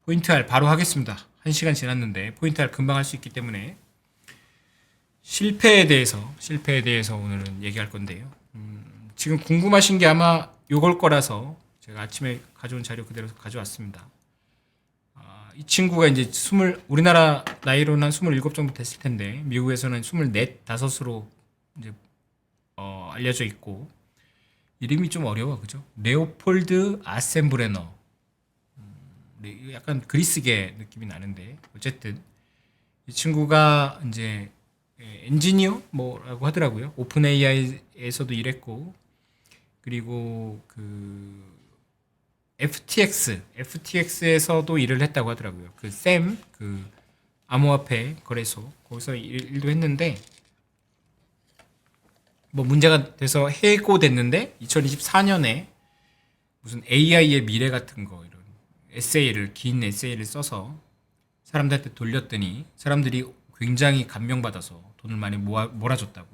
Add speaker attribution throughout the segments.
Speaker 1: 포인트 알 바로 하겠습니다. 1시간 지났는데 포인트 알 금방 할 수 있기 때문에 실패에 대해서 오늘은 얘기할 건데요. 지금 궁금하신 게 아마 요걸 거라서 제가 아침에 가져온 자료 그대로 가져왔습니다. 이 친구가 이제 우리나라 나이로는 한 27 정도 됐을 텐데 미국에서는 24, 5으로 이제 알려져 있고 이름이 좀 어려워, 그죠? 레오폴드 아셈브레너. 약간 그리스계 느낌이 나는데 어쨌든 이 친구가 이제 엔지니어 뭐라고 하더라고요. 오픈 AI에서도 일했고 그리고 그 FTX에서도 일을 했다고 하더라고요. 그 암호화폐 거래소 거기서 일도 했는데 뭐 문제가 돼서 해고됐는데 2024년에 무슨 AI의 미래 같은 거 이런 긴 에세이를 써서 사람들한테 돌렸더니 사람들이 굉장히 감명받아서 돈을 많이 몰아줬다고.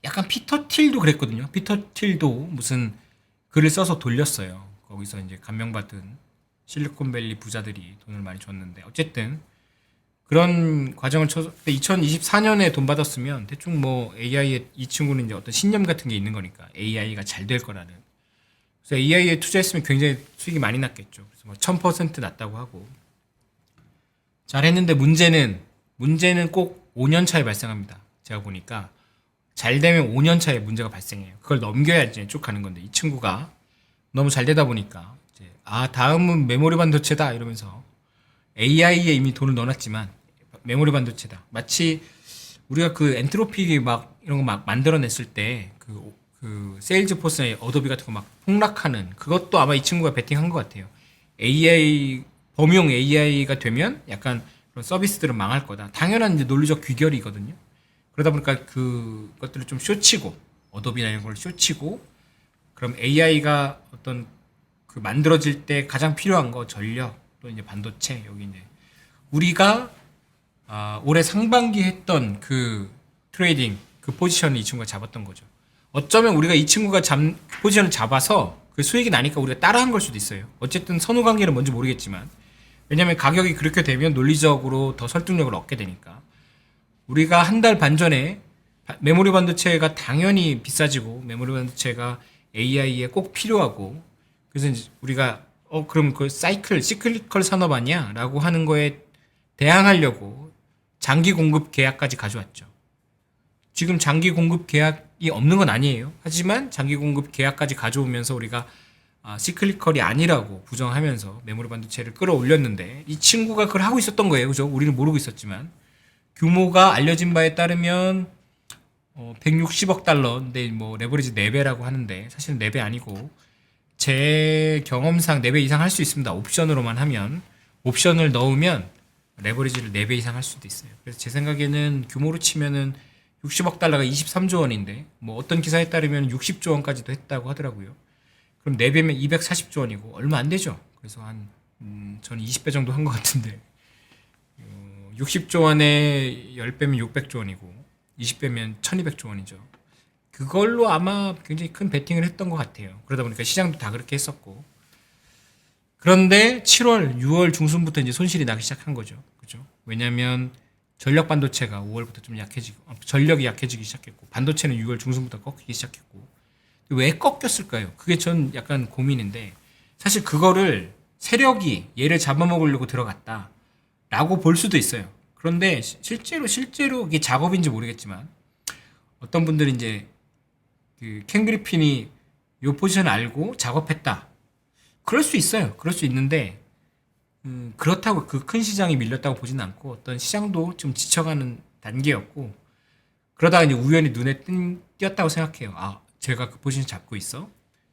Speaker 1: 약간 피터 틸도 그랬거든요. 피터 틸도 무슨 글을 써서 돌렸어요. 거기서 이제 감명받은 실리콘밸리 부자들이 돈을 많이 줬는데 어쨌든 그런 과정을 2024년에 돈 받았으면 대충 뭐 AI에 이 친구는 이제 어떤 신념 같은 게 있는 거니까 AI가 잘 될 거라는. 그래서 AI에 투자했으면 굉장히 수익이 많이 났겠죠. 그래서 뭐 1000% 났다고 하고 잘했는데 문제는 꼭 5년 차에 발생합니다. 제가 보니까 잘 되면 5년 차에 문제가 발생해요. 그걸 넘겨야지 쭉 가는 건데 이 친구가 너무 잘 되다 보니까 이제 다음은 메모리 반도체다 이러면서 AI에 이미 돈을 넣어놨지만 메모리 반도체다. 마치 우리가 그 엔트로피 막 이런 거 막 만들어냈을 때 그 세일즈포스나 어도비 같은 거 막 폭락하는 그것도 아마 이 친구가 베팅한 것 같아요. 범용 AI가 되면 약간 그런 서비스들은 망할 거다. 당연한 이제 논리적 귀결이거든요. 그러다 보니까 그것들을 좀 쇼치고 어도비나 이런 걸 쇼치고 그럼 AI가 어떤 그 만들어질 때 가장 필요한 거 전력 또 이제 반도체 여기 이제 우리가 올해 상반기 했던 그 트레이딩 그 포지션을 이 친구가 잡았던 거죠. 어쩌면 우리가 이 친구가 포지션을 잡아서 그 수익이 나니까 우리가 따라한 걸 수도 있어요. 어쨌든 선후 관계는 뭔지 모르겠지만 왜냐하면 가격이 그렇게 되면 논리적으로 더 설득력을 얻게 되니까 우리가 한 달 반 전에 메모리 반도체가 당연히 비싸지고 메모리 반도체가 AI에 꼭 필요하고 그래서 이제 우리가 그럼 그 시클리컬 산업 아니야? 라고 하는 거에 대항하려고 장기 공급 계약까지 가져왔죠. 지금 장기 공급 계약이 없는 건 아니에요. 하지만 장기 공급 계약까지 가져오면서 우리가 시클리컬이 아니라고 부정하면서 메모리 반도체를 끌어올렸는데 이 친구가 그걸 하고 있었던 거예요. 그죠? 우리는 모르고 있었지만 규모가 알려진 바에 따르면 160억 달러인데 뭐 레버리지 4배라고 하는데 사실은 4배 아니고 제 경험상 4배 이상 할 수 있습니다. 옵션으로만 하면 옵션을 넣으면 레버리지를 4배 이상 할 수도 있어요. 그래서 제 생각에는 규모로 치면은 60억 달러가 23조 원인데 뭐 어떤 기사에 따르면 60조 원까지도 했다고 하더라고요. 그럼 4배면 240조 원이고 얼마 안 되죠. 그래서 저는 20배 정도 한 것 같은데 60조 원에 10배면 600조 원이고 20배면 1200조 원이죠. 그걸로 아마 굉장히 큰 베팅을 했던 것 같아요. 그러다 보니까 시장도 다 그렇게 했었고 그런데 7월, 6월 중순부터 이제 손실이 나기 시작한 거죠. 그죠? 왜냐면 전력 반도체가 5월부터 좀 전력이 약해지기 시작했고 반도체는 6월 중순부터 꺾이기 시작했고 왜 꺾였을까요? 그게 전 약간 고민인데 사실 그거를 세력이 얘를 잡아먹으려고 들어갔다 라고 볼 수도 있어요. 그런데 실제로 이게 작업인지 모르겠지만 어떤 분들은 이제 켄 그리핀이 이 포지션을 알고 작업했다. 그럴 수 있어요. 그럴 수 있는데 그렇다고 그 큰 시장이 밀렸다고 보지는 않고 어떤 시장도 좀 지쳐가는 단계였고 그러다가 이제 우연히 눈에 띄었다고 생각해요. 제가 그 포지션 잡고 있어.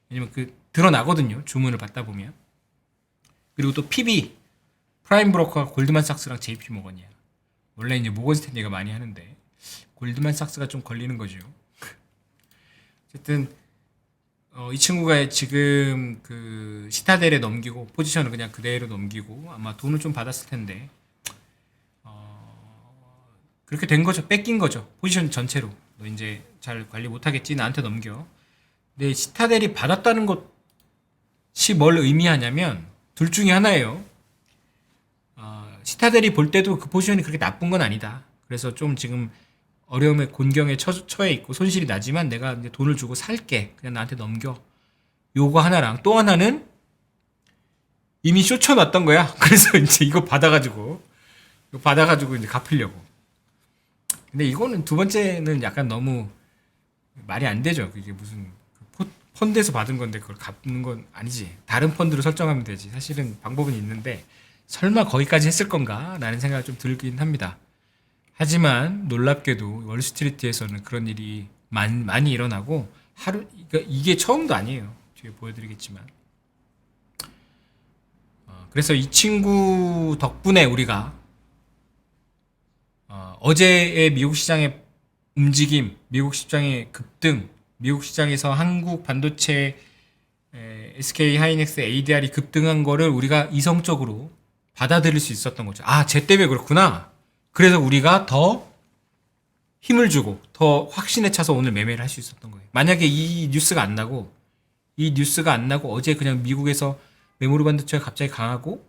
Speaker 1: 왜냐면 드러나거든요. 주문을 받다 보면. 그리고 또 PB 프라임 브로커가 골드만삭스랑 JP 모건이야. 원래 이제 모건 스탠리가 많이 하는데 골드만삭스가 좀 걸리는 거죠. 어쨌든 이 친구가 지금 그 시타델에 넘기고 포지션을 그냥 그대로 넘기고 아마 돈을 좀 받았을 텐데 그렇게 된 거죠. 뺏긴 거죠. 포지션 전체로. 너 이제 잘 관리 못하겠지. 나한테 넘겨. 근데 시타델이 받았다는 것이 뭘 의미하냐면 둘 중에 하나예요. 시타델이 볼 때도 그 포지션이 그렇게 나쁜 건 아니다. 그래서 좀 지금 어려움에 곤경에 처해 있고 손실이 나지만 내가 이제 돈을 주고 살게. 그냥 나한테 넘겨. 요거 하나랑 또 하나는 이미 쇼쳐놨던 거야. 그래서 이제 이거 받아가지고 이제 갚으려고. 근데 이거는 두 번째는 약간 너무 말이 안 되죠. 그게 무슨 펀드에서 받은 건데 그걸 갚는 건 아니지. 다른 펀드로 설정하면 되지. 사실은 방법은 있는데 설마 거기까지 했을 건가? 라는 생각이 좀 들긴 합니다. 하지만 놀랍게도 월스트리트에서는 그런 일이 많이 일어나고 그러니까 이게 처음도 아니에요. 뒤에 보여드리겠지만. 그래서 이 친구 덕분에 우리가 어제의 미국 시장의 움직임, 미국 시장의 급등, 미국 시장에서 한국 반도체 SK 하이닉스 ADR이 급등한 거를 우리가 이성적으로 받아들일 수 있었던 거죠. 아, 쟤 때문에 그렇구나. 그래서 우리가 더 힘을 주고 더 확신에 차서 오늘 매매를 할 수 있었던 거예요. 만약에 이 뉴스가 안 나고 어제 그냥 미국에서 메모리 반도체가 갑자기 강하고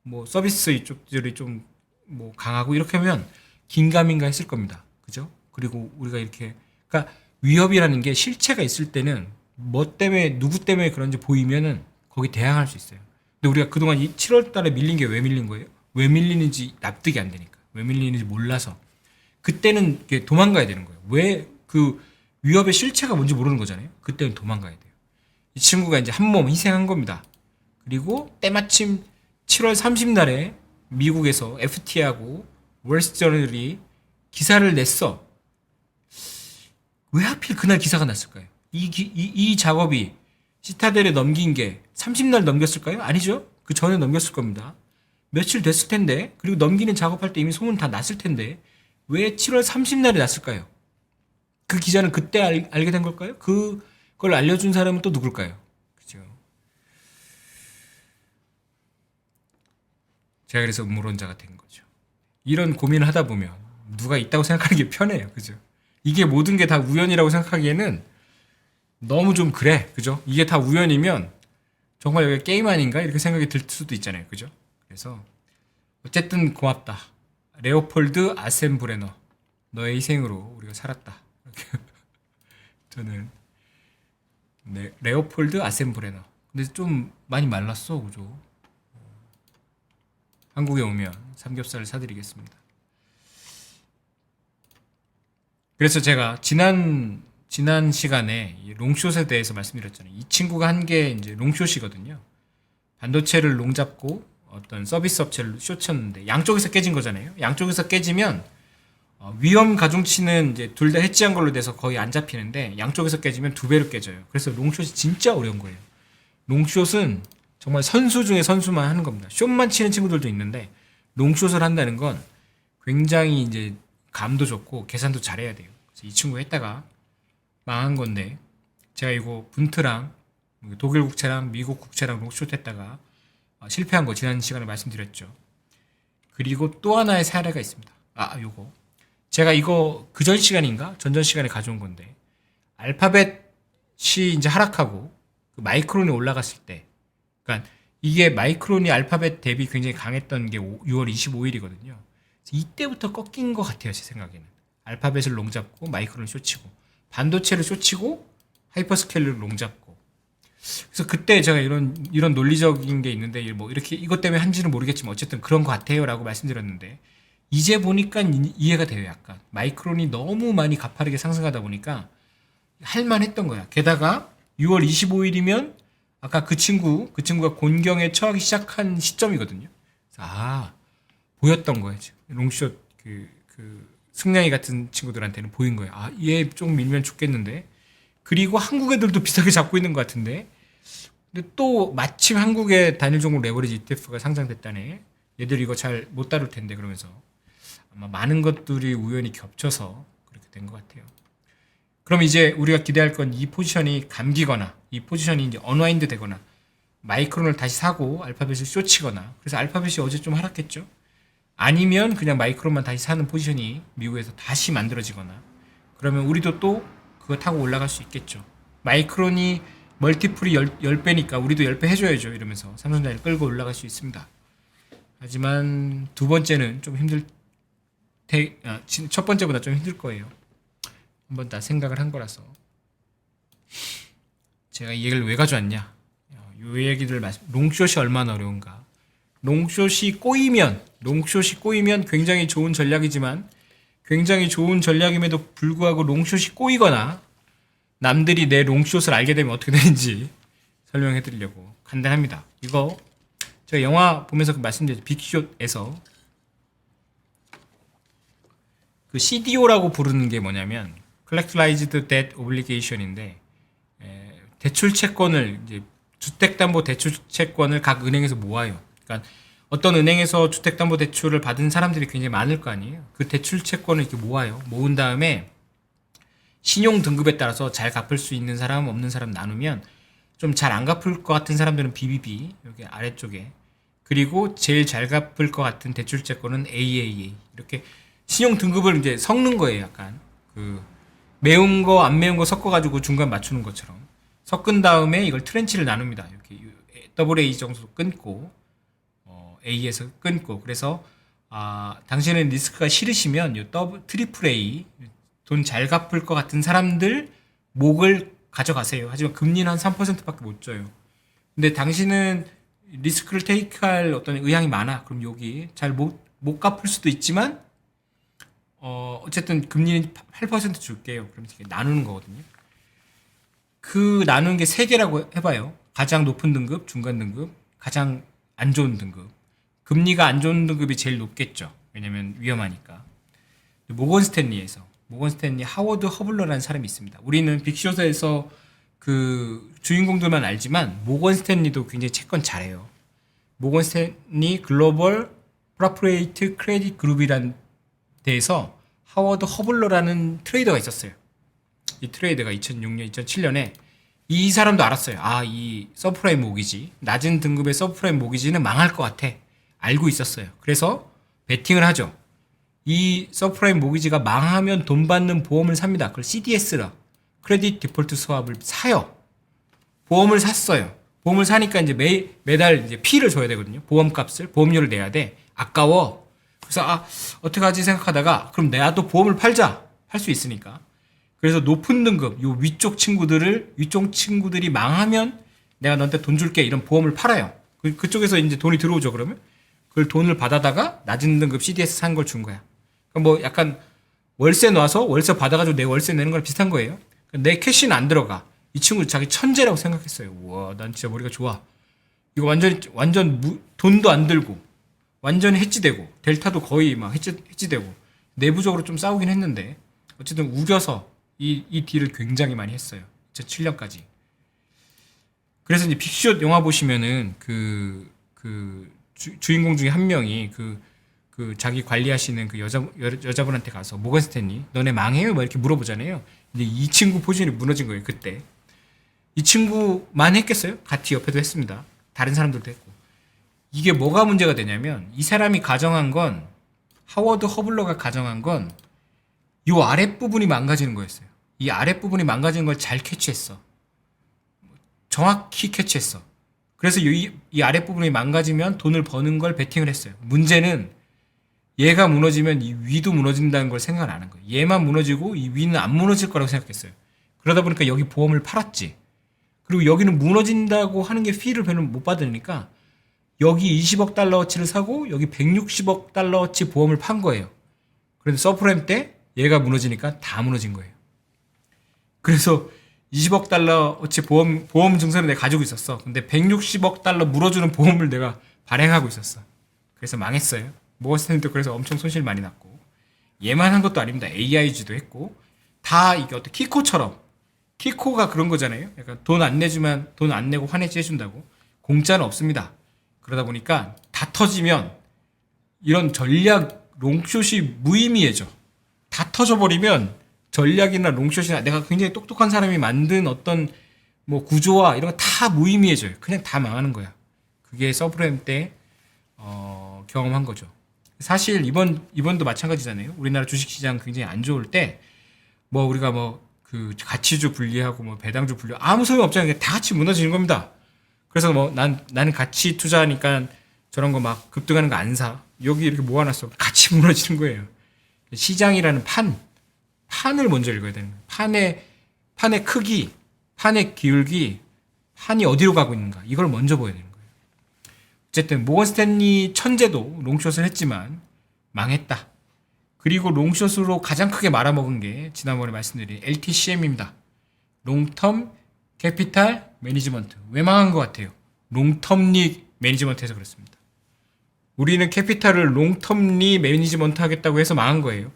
Speaker 1: 뭐 서비스 이쪽들이 좀 뭐 강하고 이렇게 하면 긴가민가 했을 겁니다. 그죠? 그리고 우리가 이렇게 그러니까 위협이라는 게 실체가 있을 때는 뭐 때문에 누구 때문에 그런지 보이면은 거기 대항할 수 있어요. 근데 우리가 그동안 이 7월 달에 밀린 게 왜 밀린 거예요? 왜 밀리는지 납득이 안 되니까. 왜 밀리는지 몰라서. 그때는 이렇게 도망가야 되는 거예요. 왜 그 위협의 실체가 뭔지 모르는 거잖아요. 그때는 도망가야 돼요. 이 친구가 이제 한 몸 희생한 겁니다. 그리고 때마침 7월 30날에 미국에서 FT하고 월스트리트저널이 기사를 냈어. 왜 하필 그날 기사가 났을까요? 이 작업이 시타델에 넘긴 게 30날 넘겼을까요? 아니죠. 그 전에 넘겼을 겁니다. 며칠 됐을 텐데, 그리고 넘기는 작업할 때 이미 소문 다 났을 텐데, 왜 7월 30날에 났을까요? 그 기자는 그때 알게 된 걸까요? 그걸 알려준 사람은 또 누굴까요? 그죠? 제가 그래서 음모론자가 된 거죠. 이런 고민을 하다 보면 누가 있다고 생각하는 게 편해요. 그죠? 이게 모든 게 다 우연이라고 생각하기에는 너무 좀 그래. 그죠? 이게 다 우연이면 정말 여기 게임 아닌가? 이렇게 생각이 들 수도 있잖아요. 그죠? 그래서 어쨌든 고맙다. 레오폴드 아센브레너. 너의 희생으로 우리가 살았다. 저는 네, 레오폴드 아센브레너. 근데 좀 많이 말랐어. 그죠? 한국에 오면 삼겹살을 사드리겠습니다. 그래서 제가 지난 시간에 이 롱숏에 대해서 말씀드렸잖아요. 이 친구가 한 게 이제 롱숏이거든요. 반도체를 롱 잡고 어떤 서비스 업체를 숏 쳤는데 양쪽에서 깨진 거잖아요. 양쪽에서 깨지면 위험 가중치는 이제 둘 다 해지한 걸로 돼서 거의 안 잡히는데 양쪽에서 깨지면 두 배로 깨져요. 그래서 롱숏이 진짜 어려운 거예요. 롱숏은 정말 선수 중에 선수만 하는 겁니다. 숏만 치는 친구들도 있는데 롱숏을 한다는 건 굉장히 이제 감도 좋고 계산도 잘해야 돼요. 그래서 이 친구 했다가 망한 건데 제가 이거 분트랑 독일 국채랑 미국 국채랑 롱숏 했다가 실패한 거 지난 시간에 말씀드렸죠. 그리고 또 하나의 사례가 있습니다. 요거 제가 이거 그전 시간인가 전전 시간에 가져온 건데 알파벳이 이제 하락하고 그 마이크론이 올라갔을 때, 그러니까 이게 마이크론이 알파벳 대비 굉장히 강했던 게 6월 25일이거든요. 이때부터 꺾인 것 같아요, 제 생각에는. 알파벳을 롱 잡고 마이크론을 숏치고 반도체를 숏치고 하이퍼스케일을 롱 잡고. 그래서 그때 제가 이런 논리적인 게 있는데 뭐 이렇게 이것 때문에 한지는 모르겠지만 어쨌든 그런 것 같아요라고 말씀드렸는데 이제 보니까 이해가 돼요. 약간 마이크론이 너무 많이 가파르게 상승하다 보니까 할만했던 거야. 게다가 6월 25일이면 아까 그 친구가 곤경에 처하기 시작한 시점이거든요. 보였던 거예요. 롱숏 그 승냥이 같은 친구들한테는 보인 거예요. 얘 좀 밀면 죽겠는데. 그리고 한국 애들도 비슷하게 잡고 있는 것 같은데. 근데 또 마침 한국의 단일 종목 레버리지 ETF가 상장됐다네. 얘들 이거 잘 못 다룰 텐데 그러면서 아마 많은 것들이 우연히 겹쳐서 그렇게 된 것 같아요. 그럼 이제 우리가 기대할 건 이 포지션이 감기거나 이 포지션이 이제 언와인드 되거나 마이크론을 다시 사고 알파벳을 숏치거나, 그래서 알파벳이 어제 좀 하락했죠. 아니면 그냥 마이크론만 다시 사는 포지션이 미국에서 다시 만들어지거나, 그러면 우리도 또 그거 타고 올라갈 수 있겠죠. 마이크론이 멀티플이 10배니까 우리도 10배 해줘야죠. 이러면서 삼성전자를 끌고 올라갈 수 있습니다. 하지만 두 번째는 좀 첫 번째보다 좀 힘들 거예요. 한번 다 생각을 한 거라서. 제가 이 얘기를 왜 가져왔냐? 이 얘기를 롱숏이 얼마나 어려운가? 롱숏이 꼬이면 굉장히 좋은 전략이지만 굉장히 좋은 전략임에도 불구하고 롱숏이 꼬이거나 남들이 내 롱숏을 알게 되면 어떻게 되는지 설명해 드리려고 간단합니다. 이거 제가 영화 보면서 말씀드렸죠. 빅숏에서 그 CDO라고 부르는 게 뭐냐면 Collateralized Debt Obligation인데 대출 채권을 이제 주택담보 대출 채권을 각 은행에서 모아요. 그러니까 어떤 은행에서 주택담보 대출을 받은 사람들이 굉장히 많을 거 아니에요. 그 대출 채권을 이렇게 모아요. 모은 다음에 신용 등급에 따라서 잘 갚을 수 있는 사람, 없는 사람 나누면 좀 잘 안 갚을 것 같은 사람들은 BBB 여기 아래쪽에, 그리고 제일 잘 갚을 것 같은 대출 채권은 AAA, 이렇게 신용 등급을 이제 섞는 거예요. 약간 그 매운 거 안 매운 거 섞어가지고 중간 맞추는 것처럼 섞은 다음에 이걸 트렌치를 나눕니다. 이렇게 AA 정도 끊고 A에서 끊고, 그래서 당신은 리스크가 싫으시면 이 트리플 A 돈 잘 갚을 것 같은 사람들 목을 가져가세요. 하지만 금리는 한 3%밖에 못 줘요. 근데 당신은 리스크를 테이크할 어떤 의향이 많아. 그럼 여기 잘 못 갚을 수도 있지만 어쨌든 금리는 8% 줄게요. 그럼 이렇게 나누는 거거든요. 그 나누는 게 세 개라고 해봐요. 가장 높은 등급, 중간 등급, 가장 안 좋은 등급. 금리가 안 좋은 등급이 제일 높겠죠. 왜냐면 위험하니까. 모건 스탠리 하워드 허블러라는 사람이 있습니다. 우리는 빅숏에서 그 주인공들만 알지만 모건 스탠리도 굉장히 채권 잘해요. 모건 스탠리 글로벌 프로프레이트 크레딧 그룹이란 데에서 하워드 허블러라는 트레이더가 있었어요. 이 트레이더가 2006년, 2007년에 이 사람도 알았어요. 이 서프라임 모기지, 낮은 등급의 서프라임 모기지는 망할 것 같아. 알고 있었어요. 그래서 베팅을 하죠. 이 서프라임 모기지가 망하면 돈 받는 보험을 삽니다. 그걸 CDS라 크레딧 디폴트 스왑을 사요. 보험을 샀어요. 보험을 사니까 이제 매달 이제 피를 줘야 되거든요. 보험값을, 보험료를 내야 돼. 아까워. 그래서 어떻게 하지 생각하다가 그럼 내가 또 보험을 팔자. 팔 수 있으니까. 그래서 높은 등급 요 위쪽 친구들이 망하면 내가 너한테 돈 줄게, 이런 보험을 팔아요. 그쪽에서 이제 돈이 들어오죠. 그러면 그걸 돈을 받아다가 낮은 등급 CDS 산 걸 준 거야. 그러니까 뭐 약간 월세 놔서 월세 받아가지고 내 월세 내는 거랑 비슷한 거예요. 내 캐시는 안 들어가. 이 친구 자기 천재라고 생각했어요. 우와, 난 진짜 머리가 좋아. 이거 완전 돈도 안 들고 완전히 해지되고 델타도 거의 막 해지되고 내부적으로 좀 싸우긴 했는데 어쨌든 우겨서 이 딜을 굉장히 많이 했어요. 2007년까지. 그래서 이제 빅숏 영화 보시면은 주인공 중에 한 명이 자기 관리하시는 그 여자분한테 가서 모건 스탠리 너네 망해요? 막 이렇게 물어보잖아요. 근데 이 친구 포지션이 무너진 거예요. 그때 이 친구만 했겠어요? 같이 옆에도 했습니다. 다른 사람들도 했고. 이게 뭐가 문제가 되냐면 이 사람이 가정한 건, 하워드 허블러가 가정한 건 이 아랫부분이 망가지는 거였어요. 이 아랫부분이 망가지는 걸 잘 캐치했어. 정확히 캐치했어. 그래서 이 아랫부분이 망가지면 돈을 버는 걸 베팅을 했어요. 문제는 얘가 무너지면 이 위도 무너진다는 걸 생각을 안 한 거예요. 얘만 무너지고 이 위는 안 무너질 거라고 생각했어요. 그러다 보니까 여기 보험을 팔았지. 그리고 여기는 무너진다고 하는 게 피를 별로 못 받으니까 여기 20억 달러어치를 사고 여기 160억 달러어치 보험을 판 거예요. 그런데 서프라임 때 얘가 무너지니까 다 무너진 거예요. 그래서 20억 달러어치 보험 증서를 내가 가지고 있었어. 근데 160억 달러 물어주는 보험을 내가 발행하고 있었어. 그래서 망했어요. 모건 스탠리도 그래서 엄청 손실 많이 났고, 얘만 한 것도 아닙니다. AIG도 했고, 다 이게 어떤 키코처럼, 키코가 그런 거잖아요. 약간 돈 안 내고 환해지 해준다고. 공짜는 없습니다. 그러다 보니까 다 터지면 이런 전략 롱숏이 무의미해져. 다 터져버리면 전략이나 롱숏이나 내가 굉장히 똑똑한 사람이 만든 어떤 뭐 구조와 이런 거 다 무의미해져요. 그냥 다 망하는 거야. 그게 서브프라임 때 경험한 거죠. 사실 이번도 마찬가지잖아요. 우리나라 주식시장 굉장히 안 좋을 때 뭐 우리가 뭐 그 가치주 분리하고 뭐 배당주 분리 아무 소용 없잖아요. 다 같이 무너지는 겁니다. 그래서 뭐 나는 가치 투자하니까 저런 거 막 급등하는 거 안 사. 여기 이렇게 모아놨어. 같이 무너지는 거예요. 시장이라는 판을 먼저 읽어야 되는 거예요. 판의 크기, 판의 기울기, 판이 어디로 가고 있는가. 이걸 먼저 보여야 되는 거예요. 어쨌든 모건 스탠리 천재도 롱숏을 했지만 망했다. 그리고 롱숏으로 가장 크게 말아먹은 게 지난번에 말씀드린 LTCM입니다. 롱텀 캐피탈 매니지먼트. 왜 망한 것 같아요? 롱텀리 매니지먼트에서 그렇습니다. 우리는 캐피탈을 롱텀리 매니지먼트 하겠다고 해서 망한 거예요.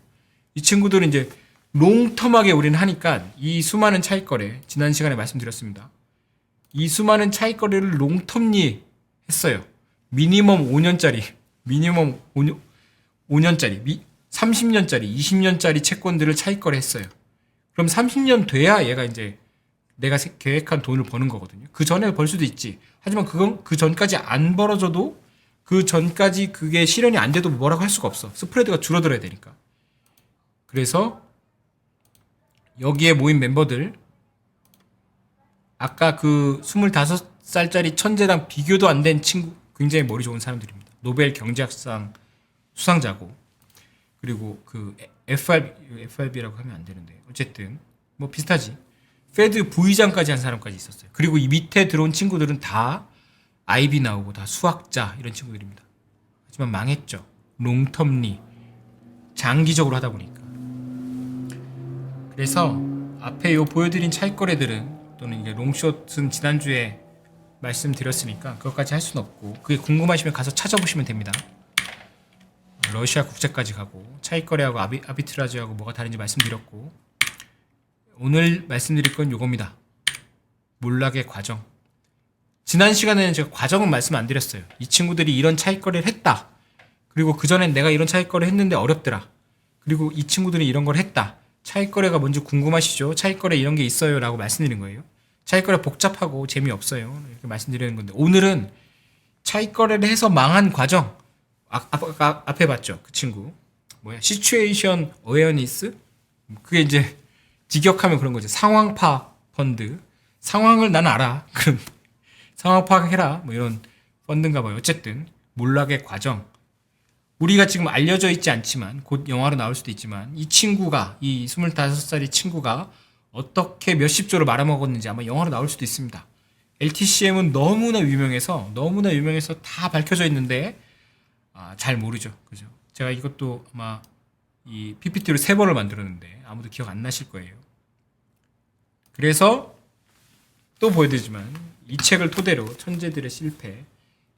Speaker 1: 이 친구들은 이제 롱텀하게 우리는 하니까 이 수많은 차익거래, 지난 시간에 말씀드렸습니다. 이 수많은 차익거래를 롱텀리 했어요. 미니멈 5년짜리, 30년짜리, 20년짜리 채권들을 차익거래 했어요. 그럼 30년 돼야 얘가 이제 내가 계획한 돈을 버는 거거든요. 그 전에 벌 수도 있지. 하지만 그건 그 전까지 안 벌어져도 그 전까지 그게 실현이 안 돼도 뭐라고 할 수가 없어. 스프레드가 줄어들어야 되니까. 그래서 여기에 모인 멤버들, 아까 그 25살짜리 천재랑 비교도 안 된 친구, 굉장히 머리 좋은 사람들입니다. 노벨 경제학상 수상자고, 그리고 그 FRB라고 하면 안 되는데, 어쨌든 뭐 비슷하지. 페드 부의장까지 한 사람까지 있었어요. 그리고 이 밑에 들어온 친구들은 다 IB 나오고 다 수학자 이런 친구들입니다. 하지만 망했죠. 롱텀리 장기적으로 하다 보니까. 그래서 앞에 요 보여드린 차익거래들은 또는 이게 롱숏은 지난주에 말씀드렸으니까 그것까지 할 수는 없고, 그게 궁금하시면 가서 찾아보시면 됩니다. 러시아 국제까지 가고 차익거래하고 아비트라지하고 뭐가 다른지 말씀드렸고, 오늘 말씀드릴 건 요겁니다. 몰락의 과정. 지난 시간에는 제가 과정은 말씀 안 드렸어요. 이 친구들이 이런 차익거래를 했다. 그리고 그전엔 내가 이런 차익거래 했는데 어렵더라. 그리고 이 친구들이 이런 걸 했다. 차익거래가 뭔지 궁금하시죠? 차익거래 이런 게 있어요 라고 말씀드린 거예요. 차익거래 복잡하고 재미없어요. 이렇게 말씀드리는 건데, 오늘은 차익거래를 해서 망한 과정. 앞에 봤죠? 그 친구. 시츄에이션 어웨어니스? 그게 이제 직역하면 그런 거죠. 상황파 펀드. 상황을 난 알아. 그럼 상황 파악해라. 뭐 이런 펀드인가 봐요. 어쨌든 몰락의 과정. 우리가 지금 알려져 있지 않지만, 곧 영화로 나올 수도 있지만, 이 친구가, 이 25살의 친구가 어떻게 몇십 조를 말아먹었는지 아마 영화로 나올 수도 있습니다. LTCM은 너무나 유명해서 다 밝혀져 있는데 잘 모르죠. 그죠? 제가 이것도 아마 이 PPT로 3번을 만들었는데 아무도 기억 안 나실 거예요. 그래서 또 보여드리지만, 이 책을 토대로 천재들의 실패,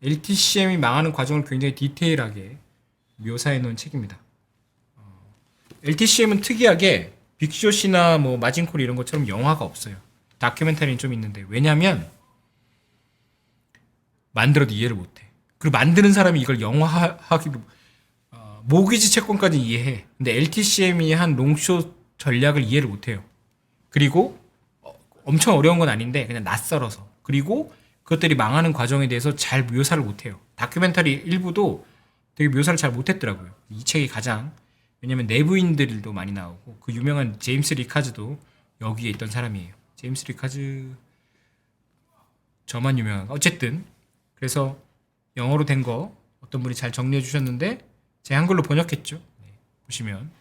Speaker 1: LTCM이 망하는 과정을 굉장히 디테일하게 묘사해 놓은 책입니다. LTCM은 특이하게 빅숏이나 뭐 마진콜 이런 것처럼 영화가 없어요. 다큐멘터리는 좀 있는데, 왜냐면 만들어도 이해를 못해. 그리고 만드는 사람이 이걸 영화하기도, 모기지 채권까지 이해해. 근데 LTCM이 한 롱숏 전략을 이해를 못해요. 그리고 엄청 어려운 건 아닌데 그냥 낯설어서, 그리고 그것들이 망하는 과정에 대해서 잘 묘사를 못해요. 다큐멘터리 일부도 되게 묘사를 잘 못했더라고요. 이 책이 가장, 왜냐면 내부인들도 많이 나오고, 그 유명한 제임스 리카즈도 여기에 있던 사람이에요. 제임스 리카즈 저만 유명한가? 어쨌든 그래서 영어로 된 거 어떤 분이 잘 정리해 주셨는데 제가 한글로 번역했죠. 보시면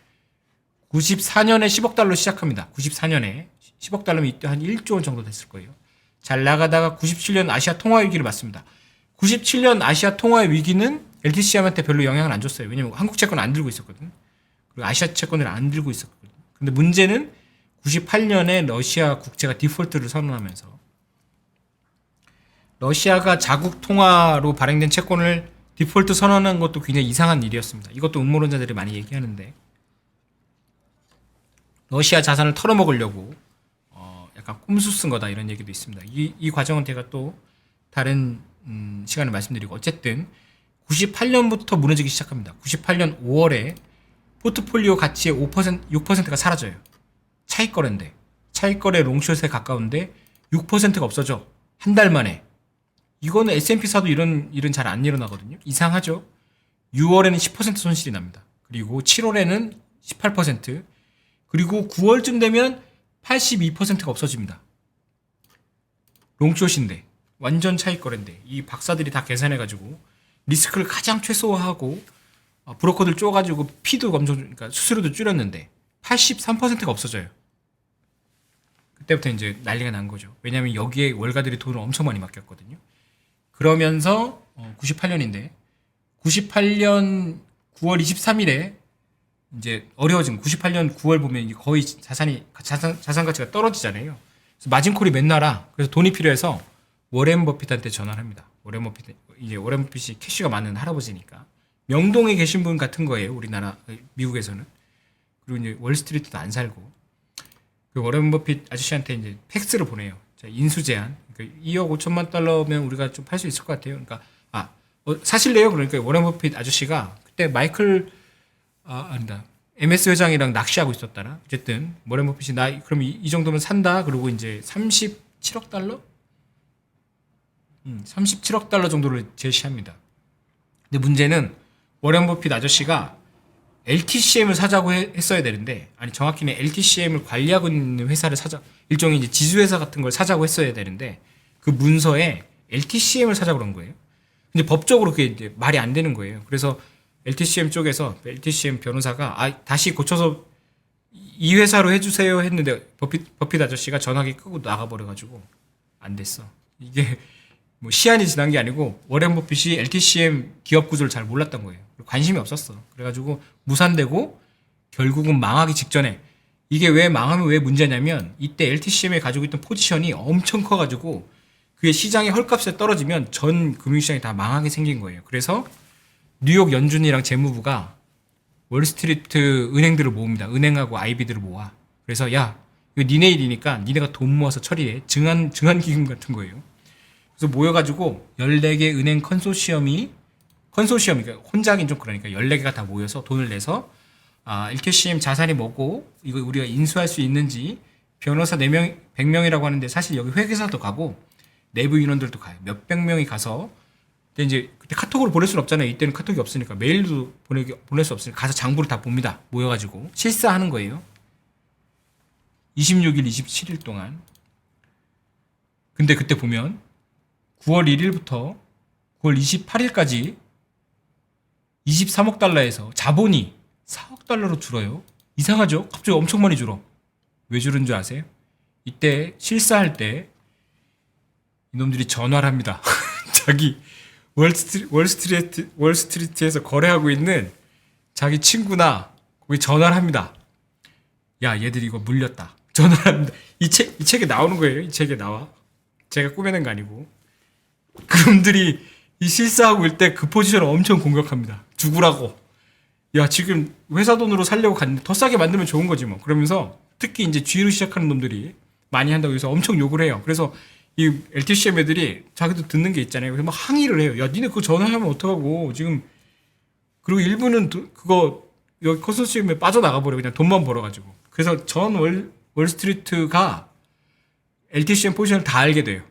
Speaker 1: 94년에 10억 달러 시작합니다. 94년에 10억 달러면 이때 한 1조 원 정도 됐을 거예요. 잘 나가다가 97년 아시아 통화 위기를 맞습니다. 97년 아시아 통화 위기는 LTCM한테 별로 영향을 안 줬어요. 왜냐면 한국 채권 안 들고 있었거든. 그리고 아시아 채권을 안 들고 있었거든. 근데 문제는 98년에 러시아 국채가 디폴트를 선언하면서, 러시아가 자국 통화로 발행된 채권을 디폴트 선언한 것도 굉장히 이상한 일이었습니다. 이것도 음모론자들이 많이 얘기하는데, 러시아 자산을 털어먹으려고 약간 꼼수 쓴 거다 이런 얘기도 있습니다. 이 과정은 제가 또 다른 시간에 말씀드리고, 어쨌든 98년부터 무너지기 시작합니다. 98년 5월에 포트폴리오 가치의 6%가 사라져요. 차익거래인데, 차익거래 롱숏에 가까운데 6%가 없어져. 한 달 만에. 이거는 S&P 사도 이런 일은 잘 안 일어나거든요. 이상하죠. 6월에는 10% 손실이 납니다. 그리고 7월에는 18%, 그리고 9월쯤 되면 82%가 없어집니다. 롱숏인데, 완전 차익거래인데, 이 박사들이 다 계산해가지고 리스크를 가장 최소화하고 브로커들 쪼가지고 피도 엄청 그러니까 수수료도 줄였는데 83%가 없어져요. 그때부터 이제 난리가 난 거죠. 왜냐하면 여기에 월가들이 돈을 엄청 많이 맡겼거든요. 그러면서 98년인데 98년 9월 23일에 이제 어려워진 98년 9월 보면 거의 자산 가치가 떨어지잖아요. 그래서 마진콜이 맨날아. 그래서 돈이 필요해서 워렌 버핏한테 전화를 합니다. 워렌 버핏이 캐시가 많은 할아버지니까 명동에 계신 분 같은 거예요. 우리나라 미국에서는. 그리고 이제 월스트리트도 안 살고 그 워렌 버핏 아저씨한테 이제 팩스를 보내요. 자, 인수 제한. 그러니까 2억 5천만 달러면 우리가 좀 팔 수 있을 것 같아요. 그러니까 사실래요? 그러니까 워렌 버핏 아저씨가 그때 아니다. MS 회장이랑 낚시하고 있었다나. 어쨌든 워렌 버핏이 그럼 이 정도면 산다. 그리고 이제 37억 달러? 37억 달러 정도를 제시합니다. 근데 문제는 워렌 버핏 아저씨가 LTCM을 사자고 했어야 되는데, 아니 정확히는 LTCM을 관리하고 있는 회사를 일종의 이제 지주회사 같은 걸 사자고 했어야 되는데 그 문서에 LTCM을 사자고 그런 거예요. 근데 법적으로 그게 이제 말이 안 되는 거예요. 그래서 LTCM 쪽에서 LTCM 변호사가 다시 고쳐서 이 회사로 해주세요 했는데 버핏 아저씨가 전화기 끄고 나가버려가지고 안 됐어. 이게 뭐 시한이 지난 게 아니고 워렌 버핏이 LTCM 기업 구조를 잘 몰랐던 거예요. 관심이 없었어. 그래가지고 무산되고 결국은 망하기 직전에 이게 왜 망하면 왜 문제냐면 이때 LTCM에 가지고 있던 포지션이 엄청 커가지고 그게 시장의 헐값에 떨어지면 전 금융시장이 다 망하게 생긴 거예요. 그래서 뉴욕 연준이랑 재무부가 월스트리트 은행들을 모읍니다. 은행하고 IB들을 모아. 그래서 야 이거 니네 일이니까 니네가 돈 모아서 처리해. 증한기금 같은 거예요. 그래서 모여가지고 14개 은행 그러니까 혼자긴 좀 그러니까 14개가 다 모여서 돈을 내서 LTCM 자산이 뭐고 이거 우리가 인수할 수 있는지 변호사 4명, 100명이라고 하는데 사실 여기 회계사도 가고 내부 인원들도 가요. 몇백 명이 가서 근데 이제 그때 카톡으로 보낼 수는 없잖아요. 이때는 카톡이 없으니까 메일도 보낼 수 없으니까 가서 장부를 다 봅니다. 모여가지고 실사하는 거예요. 26일, 27일 동안. 근데 그때 보면 9월 1일부터 9월 28일까지 23억 달러에서 자본이 4억 달러로 줄어요. 이상하죠? 갑자기 엄청 많이 줄어. 왜 줄은 줄 아세요? 이때 실사할 때 이놈들이 전화를 합니다. 자기 월스트리트에서 거래하고 있는 자기 친구나 거기 전화를 합니다. 야, 얘들 이거 물렸다. 전화를 합니다. 이 책에 나오는 거예요. 이 책에 나와. 제가 꾸며낸 거 아니고. 그놈들이 이 실사하고 있을 때 그 포지션을 엄청 공격합니다. 죽으라고. 야, 지금 회사 돈으로 살려고 갔는데 더 싸게 만들면 좋은 거지 뭐. 그러면서 특히 이제 G로 시작하는 놈들이 많이 한다고 해서 엄청 욕을 해요. 그래서 이 LTCM 애들이 자기도 듣는 게 있잖아요. 그래서 막 항의를 해요. 야, 니네 그거 전화하면 어떡하고. 지금. 그리고 일부는 그거 여기 컨소시엄에 빠져나가버려. 그냥 돈만 벌어가지고. 그래서 전 월스트리트가 LTCM 포지션을 다 알게 돼요.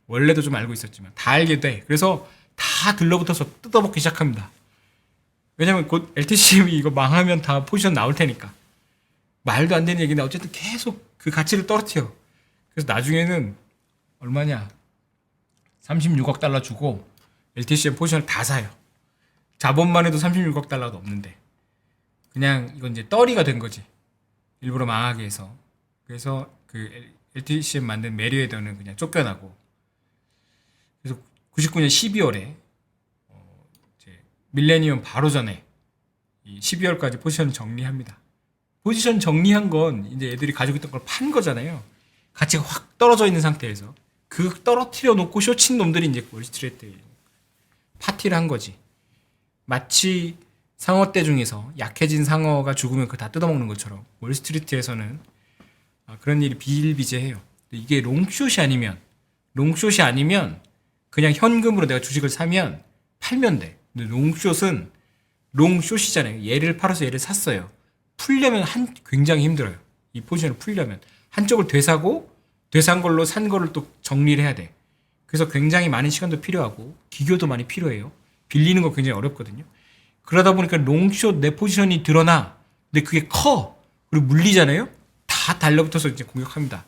Speaker 1: 원래도 좀 알고 있었지만. 다 알게 돼. 그래서 다 들러붙어서 뜯어먹기 시작합니다. 왜냐면 곧 LTCM이 이거 망하면 다 포지션 나올 테니까. 말도 안 되는 얘기인데 어쨌든 계속 그 가치를 떨어뜨려. 그래서 나중에는 얼마냐? 36억 달러 주고 LTCM 포지션을 다 사요. 자본만 해도 36억 달러도 없는데. 그냥 이건 이제 떨이가 된 거지. 일부러 망하게 해서. 그래서 그 LTCM 만든 메리웨더는 그냥 쫓겨나고. 그래서 99년 12월에 밀레니엄 바로 전에 이 12월까지 포지션 정리합니다. 포지션 정리한 건 이제 애들이 가지고 있던 걸 판 거잖아요. 가치가 확 떨어져 있는 상태에서 그 떨어뜨려 놓고 쇼친 놈들이 이제 월스트리트에 파티를 한 거지. 마치 상어떼 중에서 약해진 상어가 죽으면 그거 다 뜯어먹는 것처럼 월스트리트에서는 그런 일이 비일비재해요. 이게 롱숏이 아니면 그냥 현금으로 내가 주식을 사면 팔면 돼. 근데 롱숏이잖아요. 얘를 팔아서 얘를 샀어요. 풀려면 굉장히 힘들어요. 이 포지션을 풀려면 한쪽을 되사고 되산 걸로 산 거를 또 정리를 해야 돼. 그래서 굉장히 많은 시간도 필요하고 기교도 많이 필요해요. 빌리는 거 굉장히 어렵거든요. 그러다 보니까 롱숏 내 포지션이 드러나. 근데 그게 커. 그리고 물리잖아요. 다 달라붙어서 이제 공격합니다.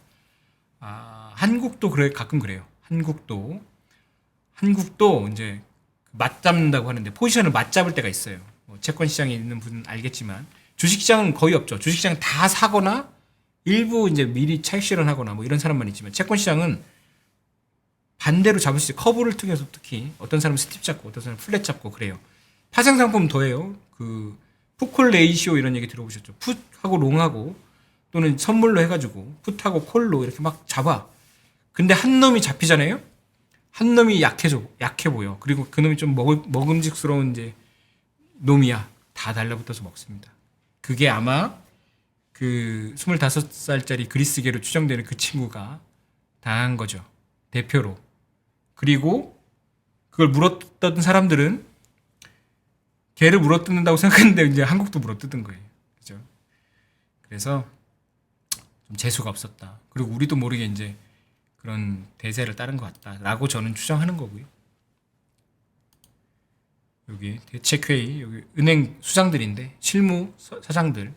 Speaker 1: 한국도 가끔 그래요. 한국도 이제 맞잡는다고 하는데 포지션을 맞잡을 때가 있어요. 뭐 채권 시장에 있는 분은 알겠지만 주식시장은 거의 없죠. 주식시장 다 사거나 일부 이제 미리 차익 실현하거나 뭐 이런 사람만 있지만 채권 시장은 반대로 잡을 수 있어요. 커브를 통해서 특히 어떤 사람은 스팁 잡고 어떤 사람은 플랫 잡고 그래요. 파생상품 더해요. 그 풋콜 레이시오 이런 얘기 들어보셨죠? 풋하고 롱하고 또는 선물로 해가지고 풋하고 콜로 이렇게 막 잡아. 근데 한 놈이 잡히잖아요. 한 놈이 약해 보여. 그리고 그 놈이 좀 먹음직스러운 이제 놈이야. 다 달라붙어서 먹습니다. 그게 아마 그 25살짜리 그리스계로 추정되는 그 친구가 당한 거죠. 대표로. 그리고 그걸 물어뜯던 사람들은 걔를 물어뜯는다고 생각했는데 이제 한국도 물어뜯은 거예요. 그죠? 그래서 좀 재수가 없었다. 그리고 우리도 모르게 이제 그런 대세를 따른 것 같다라고 저는 추정하는 거고요. 여기 대책회의, 여기 은행 수장들인데 실무 사장들.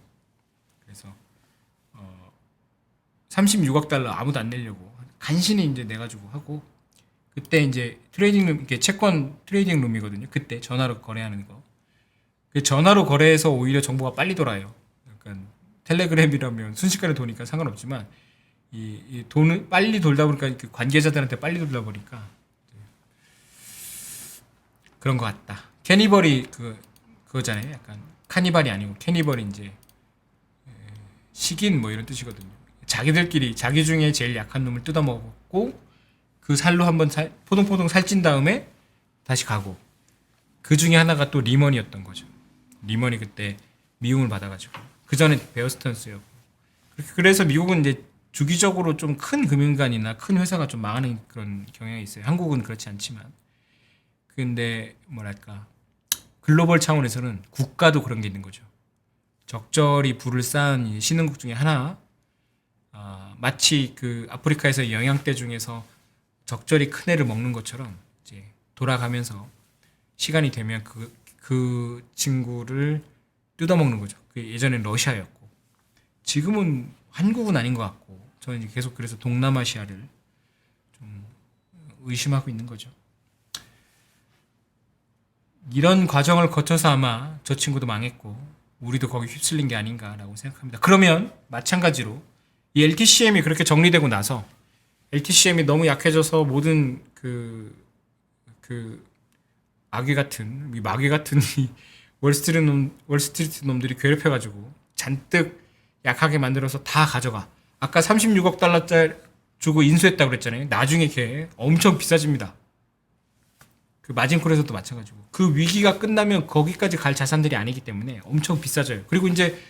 Speaker 1: 그래서 36억 달러 아무도 안 내려고 간신히 이제 내가지고 하고 그때 이제 트레이딩룸 이게 채권 트레이딩 룸이거든요. 그때 전화로 거래하는 거. 그 전화로 거래해서 오히려 정보가 빨리 돌아요. 약간 텔레그램이라면 순식간에 도니까 상관없지만 이 돈을 빨리 돌다 보니까 그 관계자들한테 빨리 돌다 보니까 그런 것 같다. 캐니벌이 그거잖아요. 약간 카니발이 아니고 캐니벌이 이제 식인 뭐 이런 뜻이거든요. 자기들끼리 자기 중에 제일 약한 놈을 뜯어먹고 그 살로 한번 포동포동 살찐 다음에 다시 가고 그 중에 하나가 또 리먼이었던 거죠. 리먼이 그때 미움을 받아가지고 그 전에 베어스턴스였고 그래서 미국은 이제 주기적으로 좀 큰 금융기관이나 큰 회사가 좀 망하는 그런 경향이 있어요. 한국은 그렇지 않지만 근데 뭐랄까 글로벌 차원에서는 국가도 그런 게 있는 거죠. 적절히 부를 쌓은 신흥국 중에 하나 마치 그 아프리카에서 영양대 중에서 적절히 큰 애를 먹는 것처럼 이제 돌아가면서 시간이 되면 그 친구를 뜯어먹는 거죠. 그 예전엔 러시아였고 지금은 한국은 아닌 것 같고 저는 계속 그래서 동남아시아를 좀 의심하고 있는 거죠. 이런 과정을 거쳐서 아마 저 친구도 망했고 우리도 거기 휩쓸린 게 아닌가라고 생각합니다. 그러면 마찬가지로 이 LTCM이 그렇게 정리되고 나서 LTCM이 너무 약해져서 모든 그 마귀 같은 이 월스트리트 놈들이 괴롭혀가지고 잔뜩 약하게 만들어서 다 가져가. 아까 36억 달러짜리 주고 인수했다고 그랬잖아요. 나중에 걔 엄청 비싸집니다. 그 마진콜에서도 마찬가지고. 그 위기가 끝나면 거기까지 갈 자산들이 아니기 때문에 엄청 비싸져요. 그리고 이제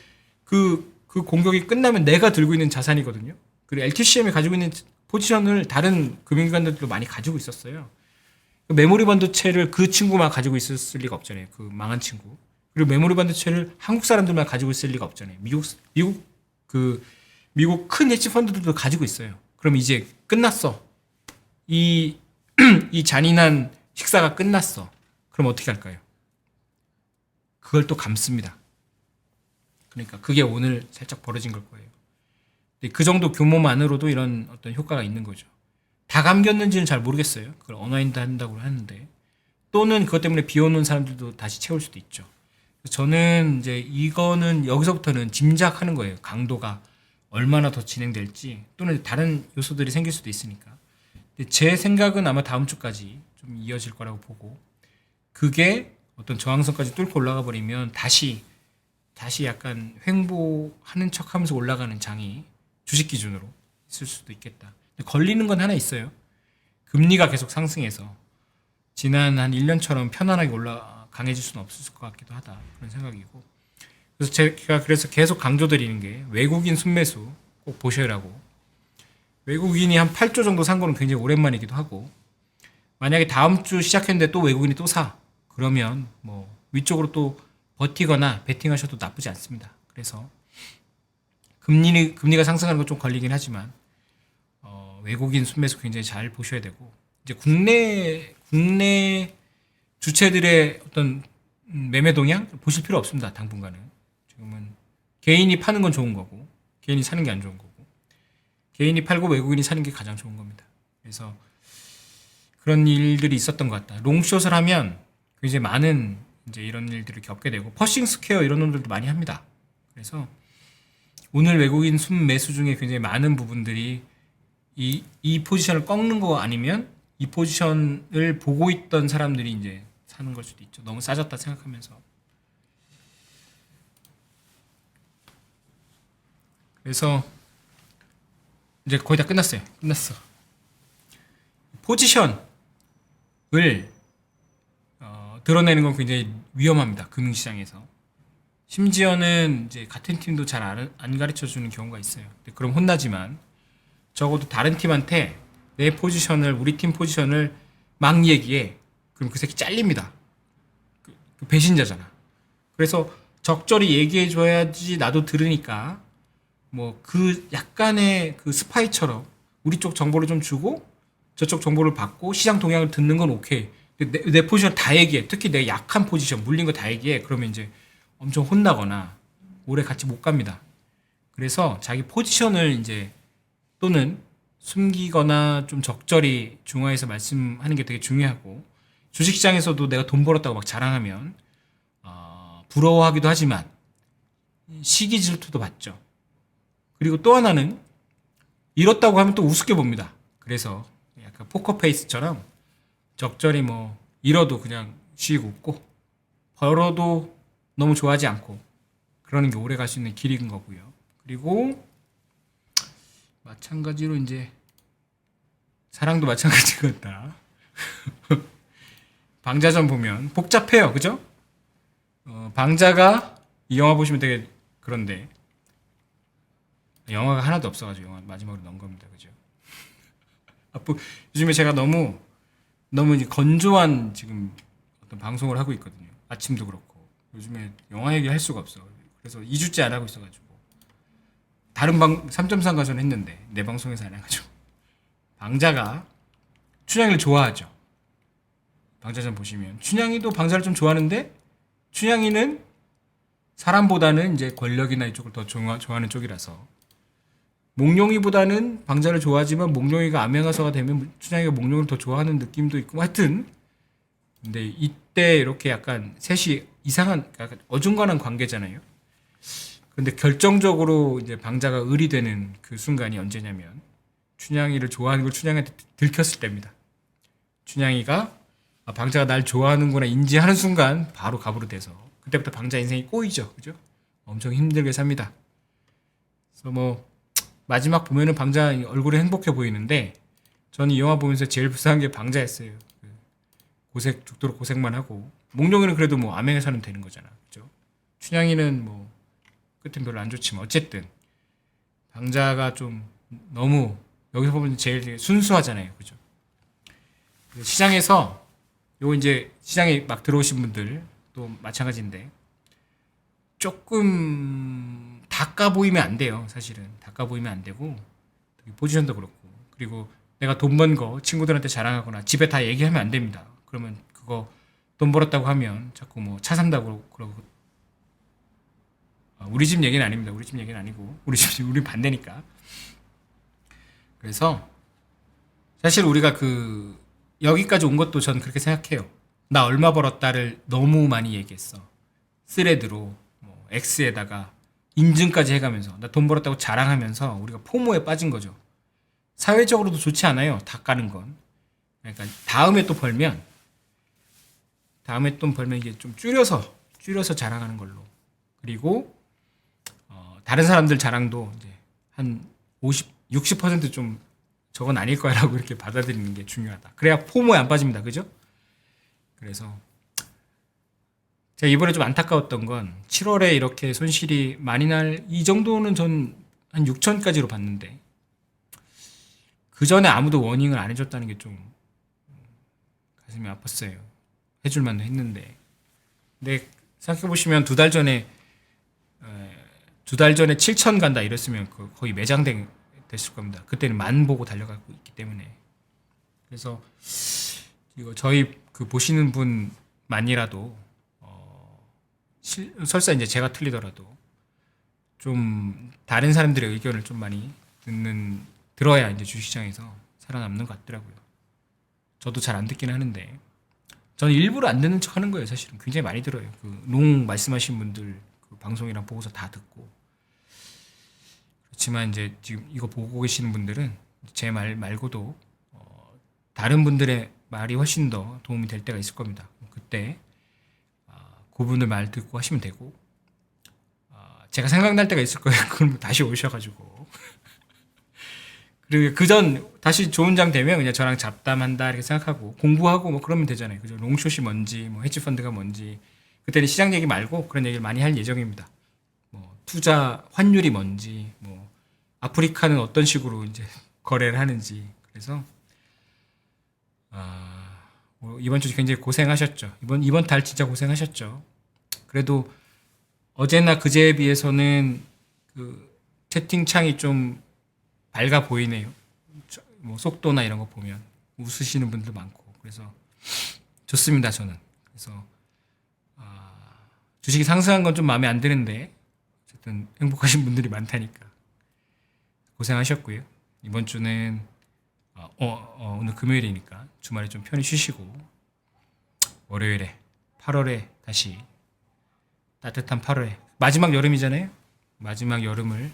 Speaker 1: 그 공격이 끝나면 내가 들고 있는 자산이거든요. 그리고 LTCM이 가지고 있는 포지션을 다른 금융기관들도 많이 가지고 있었어요. 메모리 반도체를 그 친구만 가지고 있었을 리가 없잖아요. 그 망한 친구. 그리고 메모리 반도체를 한국 사람들만 가지고 있을 리가 없잖아요. 미국 큰 헤지 펀드들도 가지고 있어요. 그럼 이제 끝났어. 이 잔인한 식사가 끝났어. 그럼 어떻게 할까요? 그걸 또 감습니다. 그러니까 그게 오늘 살짝 벌어진 걸 거예요. 그 정도 규모만으로도 이런 어떤 효과가 있는 거죠. 다 감겼는지는 잘 모르겠어요. 그걸 언와인드 한다고 하는데 또는 그것 때문에 비오는 사람들도 다시 채울 수도 있죠. 저는 이제 이거는 여기서부터는 짐작하는 거예요. 강도가 얼마나 더 진행될지 또는 다른 요소들이 생길 수도 있으니까. 근데 제 생각은 아마 다음 주까지 좀 이어질 거라고 보고 그게 어떤 저항선까지 뚫고 올라가 버리면 다시 약간 횡보하는 척하면서 올라가는 장이 주식 기준으로 있을 수도 있겠다. 근데 걸리는 건 하나 있어요. 금리가 계속 상승해서 지난 한 1년처럼 편안하게 강해질 수는 없을 것 같기도 하다. 그런 생각이고. 그래서 제가 계속 강조드리는 게 외국인 순매수 꼭 보셔라고. 외국인이 한 8조 정도 산 거는 굉장히 오랜만이기도 하고 만약에 다음 주 시작했는데 또 외국인이 또 사. 그러면 뭐 위쪽으로 또 버티거나 베팅하셔도 나쁘지 않습니다. 그래서 금리가 상승하는 건 좀 걸리긴 하지만 외국인 순매수 굉장히 잘 보셔야 되고 이제 국내 주체들의 어떤 매매 동향 보실 필요 없습니다. 당분간은 지금은 개인이 파는 건 좋은 거고 개인이 사는 게 안 좋은 거고 개인이 팔고 외국인이 사는 게 가장 좋은 겁니다. 그래서 그런 일들이 있었던 것 같다. 롱숏을 하면 굉장히 많은 이제 이런 일들을 겪게 되고 퍼싱 스퀘어 이런 놈들도 많이 합니다. 그래서 오늘 외국인 순매수 중에 굉장히 많은 부분들이 이 포지션을 꺾는 거 아니면 이 포지션을 보고 있던 사람들이 이제 사는 걸 수도 있죠. 너무 싸졌다 생각하면서. 그래서 이제 거의 다 끝났어요. 끝났어. 포지션을 드러내는 건 굉장히 위험합니다. 금융시장에서. 심지어는 이제 같은 팀도 잘 안 가르쳐 주는 경우가 있어요. 그럼 혼나지만 적어도 다른 팀한테 내 포지션을 우리 팀 포지션을 막 얘기해. 그럼 그 새끼 잘립니다. 그 배신자잖아. 그래서 적절히 얘기해 줘야지 나도 들으니까 뭐 그 약간의 그 스파이처럼 우리 쪽 정보를 좀 주고 저쪽 정보를 받고 시장 동향을 듣는 건 오케이. 내 포지션 다 얘기해. 특히 내 약한 포지션 물린 거 다 얘기해. 그러면 이제 엄청 혼나거나 오래 같이 못 갑니다. 그래서 자기 포지션을 이제 또는 숨기거나 좀 적절히 중화해서 말씀하는 게 되게 중요하고 주식시장에서도 내가 돈 벌었다고 막 자랑하면 부러워하기도 하지만 시기 질투도 받죠. 그리고 또 하나는 잃었다고 하면 또 우습게 봅니다. 그래서 약간 포커페이스처럼 적절히 뭐 잃어도 그냥 쉬고 웃고 벌어도 너무 좋아하지 않고 그러는 게 오래 갈 수 있는 길인 거고요. 그리고 마찬가지로 이제 사랑도 마찬가지 같다. 방자전 보면 복잡해요. 그죠? 방자가 이 영화 보시면 되게 그런데 영화가 하나도 없어가지고 영화 마지막으로 넣은 겁니다. 그죠? 요즘에 제가 너무 이제 건조한 지금 어떤 방송을 하고 있거든요. 아침도 그렇고 요즘에 영화 얘기할 수가 없어. 그래서 2주째 안 하고 있어가지고 다른 3.3 가전 했는데 내 방송에서 안 해가지고 방자가 춘향이를 좋아하죠. 방자전 보시면 춘향이도 방자를 좀 좋아하는데 춘향이는 사람보다는 이제 권력이나 이쪽을 더 좋아하는 쪽이라서 몽룡이보다는 방자를 좋아하지만 몽룡이가 암행어사가 되면 춘향이가 몽룡을 더 좋아하는 느낌도 있고 하여튼 근데 이때 이렇게 약간 셋이 이상한 약간 어중간한 관계잖아요. 근데 결정적으로 이제 방자가 을이 되는 그 순간이 언제냐면 춘향이를 좋아하는 걸 춘향이한테 들켰을 때입니다. 춘향이가 방자가 날 좋아하는구나 인지하는 순간 바로 갑으로 돼서 그때부터 방자 인생이 꼬이죠. 그죠? 엄청 힘들게 삽니다. 그래서 뭐 마지막 보면은 방자 얼굴이 행복해 보이는데 저는 이 영화 보면서 제일 불쌍한 게 방자였어요. 죽도록 고생만 하고 몽룡이는 그래도 뭐 암행에서는 되는 거잖아. 그죠? 춘향이는 뭐 끝은 별로 안 좋지만 어쨌든 방자가 좀 너무 여기서 보면 제일 순수하잖아요. 그죠? 시장에서 요 이제 시장에 막 들어오신 분들 또 마찬가지인데 조금 닦아 보이면 안 돼요. 사실은 닦아 보이면 안 되고 포지션도 그렇고 그리고 내가 돈 번 거 친구들한테 자랑하거나 집에 다 얘기하면 안 됩니다. 그러면 그거 돈 벌었다고 하면 자꾸 뭐 차 산다고 그러고 우리 집 얘기는 아닙니다. 우리 집 얘기는 아니고 우리 반대니까. 그래서 사실 우리가 여기까지 온 것도 저는 그렇게 생각해요. 나 얼마 벌었다를 너무 많이 얘기했어. 스레드로 뭐 X에다가 인증까지 해가면서 나 돈 벌었다고 자랑하면서 우리가 포모에 빠진 거죠. 사회적으로도 좋지 않아요. 다 까는 건. 그러니까 다음에 또 벌면 이게 좀 줄여서 자랑하는 걸로. 그리고 다른 사람들 자랑도 이제 한 60% 저건 아닐 거야라고 이렇게 받아들이는 게 중요하다. 그래야 포모에 안 빠집니다. 그죠? 그래서 제가 이번에 좀 안타까웠던 건 7월에 이렇게 손실이 많이 날 이 정도는 전 한 6천까지로 봤는데 그 전에 아무도 워닝을 안 해줬다는 게 좀 가슴이 아팠어요. 해줄 만도 했는데 근데 생각해보시면 두 달 전에 7천 간다 이랬으면 거의 됐을 겁니다. 그때는 만 보고 달려가고 있기 때문에 그래서 이거 저희 보시는 분만이라도 설사 이제 제가 틀리더라도 좀 다른 사람들의 의견을 좀 많이 들어야 이제 주식시장에서 살아남는 것 같더라고요. 저도 잘 안 듣긴 하는데 저는 일부러 안 듣는 척 하는 거예요. 사실은 굉장히 많이 들어요. 그 농 말씀하신 분들 그 방송이랑 보고서 다 듣고. 그렇지만 이제 지금 이거 보고 계시는 분들은 제 말 말고도 다른 분들의 말이 훨씬 더 도움이 될 때가 있을 겁니다. 그때 그분들 말 듣고 하시면 되고, 제가 생각날 때가 있을 거예요. 그럼 다시 오셔가지고 그리고 그전 다시 좋은 장 되면 그냥 저랑 잡담한다 이렇게 생각하고 공부하고 뭐 그러면 되잖아요. 그죠? 롱숏이 뭔지, 뭐 헤지펀드가 뭔지, 그때는 시장 얘기 말고 그런 얘기를 많이 할 예정입니다. 뭐 투자 환율이 뭔지, 뭐 아프리카는 어떤 식으로 이제 거래를 하는지. 그래서 뭐 이번 주 굉장히 고생하셨죠. 이번 달 진짜 고생하셨죠. 그래도 어제나 그제에 비해서는 그 채팅창이 좀 밝아 보이네요. 뭐 속도나 이런 거 보면 웃으시는 분들 많고 그래서 좋습니다. 저는 그래서 주식이 상승한 건 좀 마음에 안 드는데 어쨌든 행복하신 분들이 많다니까 고생하셨고요. 이번 주는 오늘 금요일이니까 주말에 좀 편히 쉬시고 월요일에 8월에 다시 따뜻한 8월에 마지막 여름이잖아요. 마지막 여름을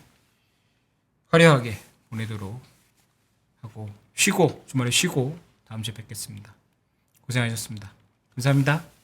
Speaker 1: 화려하게 보내도록 하고 쉬고 주말에 쉬고 다음 주에 뵙겠습니다. 고생하셨습니다. 감사합니다.